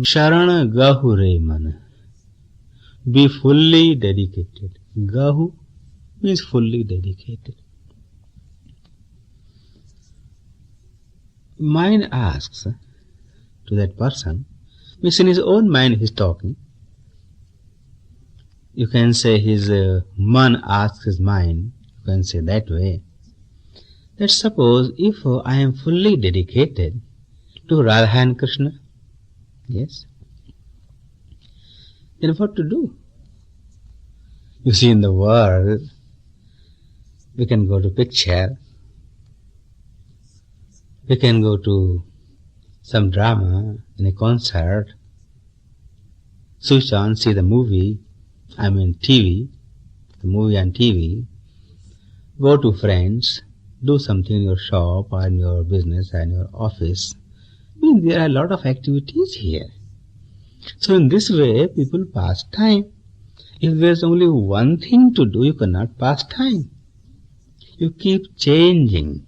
Sharan Gahu Re Man. Be fully dedicated. Gahu means fully dedicated. Mind asks to that person, means in his own mind he is talking. You can say his man asks his mind, you can say that way. That suppose if I am fully dedicated to Radha and Krishna, yes, then what to do? You see, in the world, we can go to picture, we can go to some drama, in a concert, switch on, see the movie, TV, the movie on TV, go to friends, do something in your shop or in your business and your office. I mean, there are a lot of activities here. So in this way, people pass time. If there is only one thing to do, you cannot pass time. You keep changing.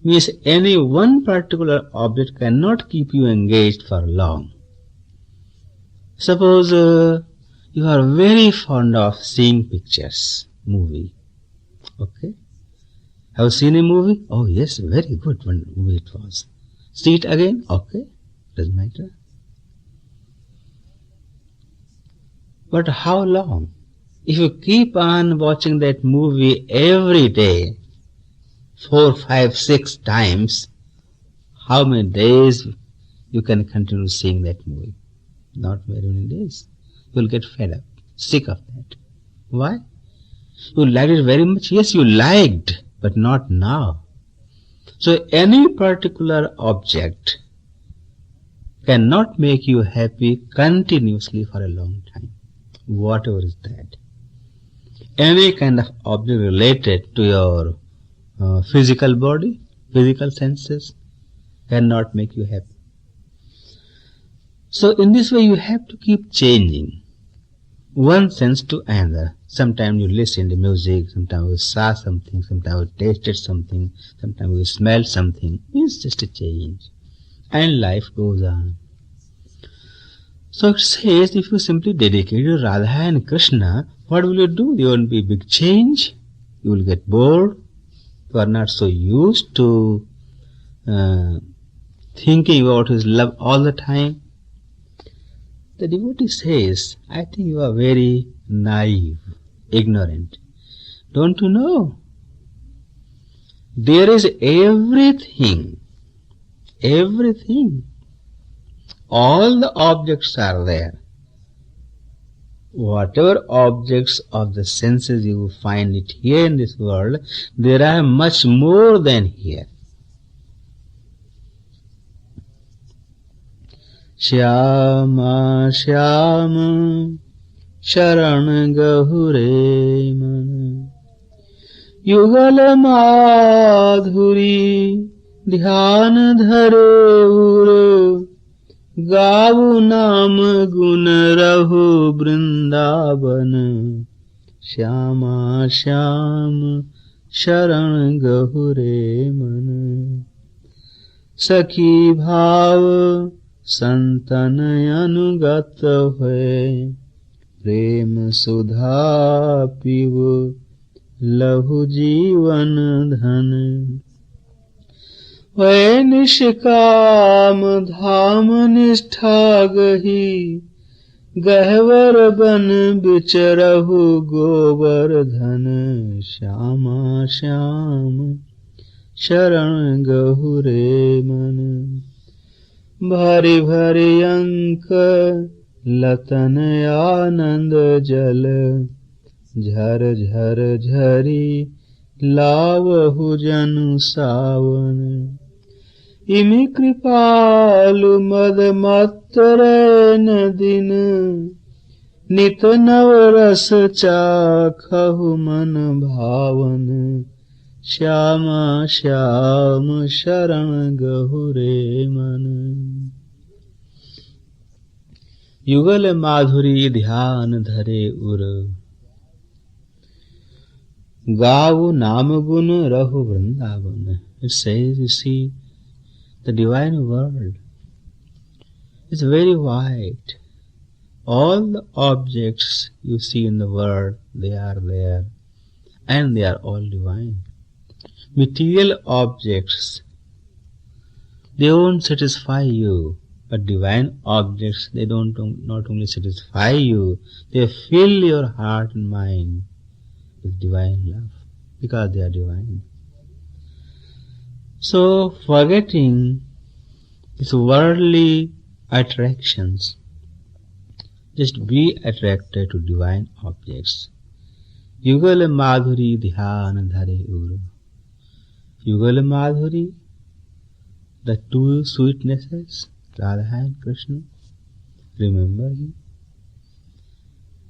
Means any one particular object cannot keep you engaged for long. Suppose you are very fond of seeing pictures, movie. Okay? Have you seen a movie? Oh yes, very good one movie it was. See it again? Okay, doesn't matter. But how long? If you keep on watching that movie every day, 4, 5, 6 times, how many days you can continue seeing that movie? Not very many days. You will get fed up, sick of that. Why? You liked it very much. Yes, you liked, but not now. So any particular object cannot make you happy continuously for a long time. Whatever is that. Any kind of object related to your physical body, physical senses, cannot make you happy. So in this way you have to keep changing one sense to another. Sometimes you listen to music, sometimes you saw something, sometimes you tasted something, sometimes you smelled something. It's just a change. And life goes on. So it says, if you simply dedicate to Radha and Krishna, what will you do? There won't be a big change. You will get bored. You are not so used to thinking about his love all the time. The devotee says, I think you are very naive, ignorant. Don't you know? There is everything. Everything. All the objects are there. Whatever objects of the senses you find it here in this world, there are much more than here. Shyama Shyama Sharan Gahure Man Yugal Madhuri Dhyan Dhare Ur Gavu Nam Gun Rahu Vrindavan Shyama Shyama Sharan Gahure Man Sakhi Bhav संतन अनुगत है प्रेम सुधा पीव लहु जीवन धन वै निष्काम धाम निष्ठा गही गहवर बन बिचरहु गोवर्धन श्यामा श्याम शरण गहुरे मन भरी भरी अंक लतन आनंद जल झर झर झरी लावहु जनु सावन इमि कृपालु मद मत्तरैन दिन नित नव रस चाखहु मन भावन श्यामा श्याम शरण गहुरे मन युगल माधुरी ध्यान धरे उर गावु नाम गुण रहु Vrindavan. It says, you see, the divine world is very wide. All the objects you see in the world, they are there, and they are all divine. Material objects, they won't satisfy you, but divine objects, they don't not only satisfy you, they fill your heart and mind with divine love, because they are divine. So, forgetting these worldly attractions, just be attracted to divine objects. Yugal Madhuri Dhyan Dhare Ur. Yugal Madhuri, the two sweetnesses, Radha and Krishna. Remember him.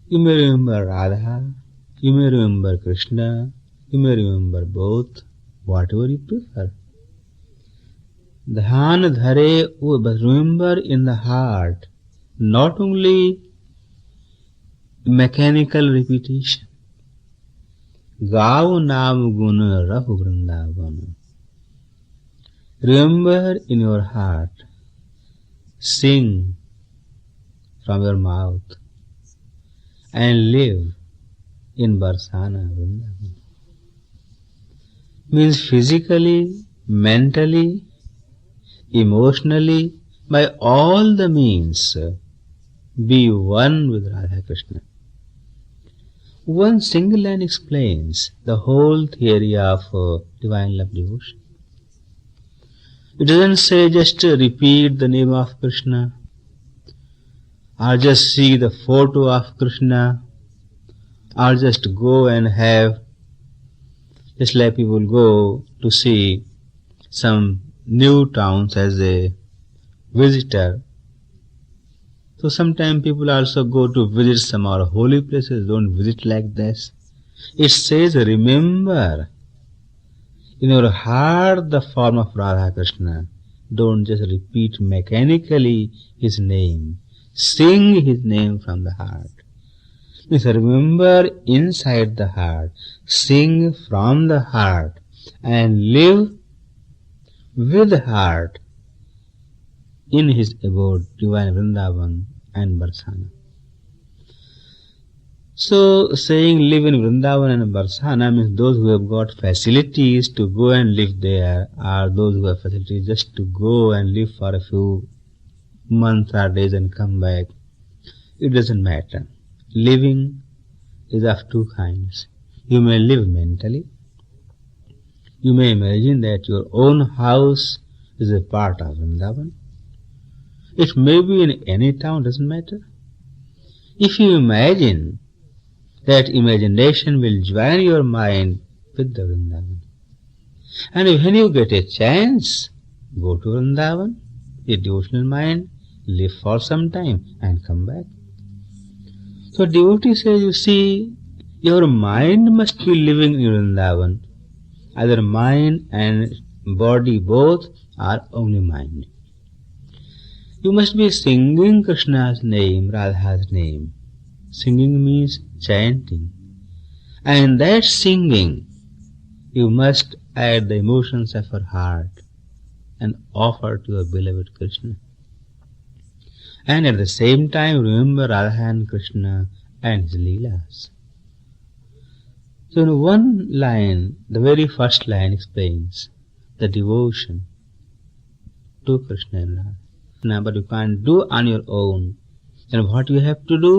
You may remember Radha, you may remember Krishna, you may remember both, whatever you prefer. Dhyan Dhare Ur, but remember in the heart, not only mechanical repetition. Gav Naam Gun Rahu Vrindavan. Remember in your heart, sing from your mouth, and live in Barsana Vrindavan. Means physically, mentally, emotionally, by all the means, be one with Radha Krishna. One single line explains the whole theory of divine love devotion. It doesn't say just repeat the name of Krishna, or just see the photo of Krishna, or just go and have, just like people go to see some new towns as a visitor. So sometimes people also go to visit some other holy places, don't visit like this. It says, remember in your heart the form of Radha Krishna. Don't just repeat mechanically his name. Sing his name from the heart. Means remember inside the heart, sing from the heart, and live with the heart in his abode, divine Vrindavan and Barsana. So, saying live in Vrindavan and Barsana means those who have got facilities to go and live there, or those who have facilities just to go and live for a few months or days and come back. It doesn't matter. Living is of two kinds. You may live mentally. You may imagine that your own house is a part of Vrindavan. It may be in any town, doesn't matter. If you imagine, that imagination will join your mind with the Vrindavan. And when you get a chance, go to Vrindavan, a devotional mind, live for some time and come back. So devotee says, you see, your mind must be living in Vrindavan. Either mind and body both are only mind. You must be singing Krishna's name, Radha's name. Singing means chanting. And in that singing, you must add the emotions of your heart and offer to your beloved Krishna. And at the same time, remember Radha and Krishna and his Leelas. So in one line, the very first line explains the devotion to Krishna and Radha. But you can't do on your own. And what you have to do?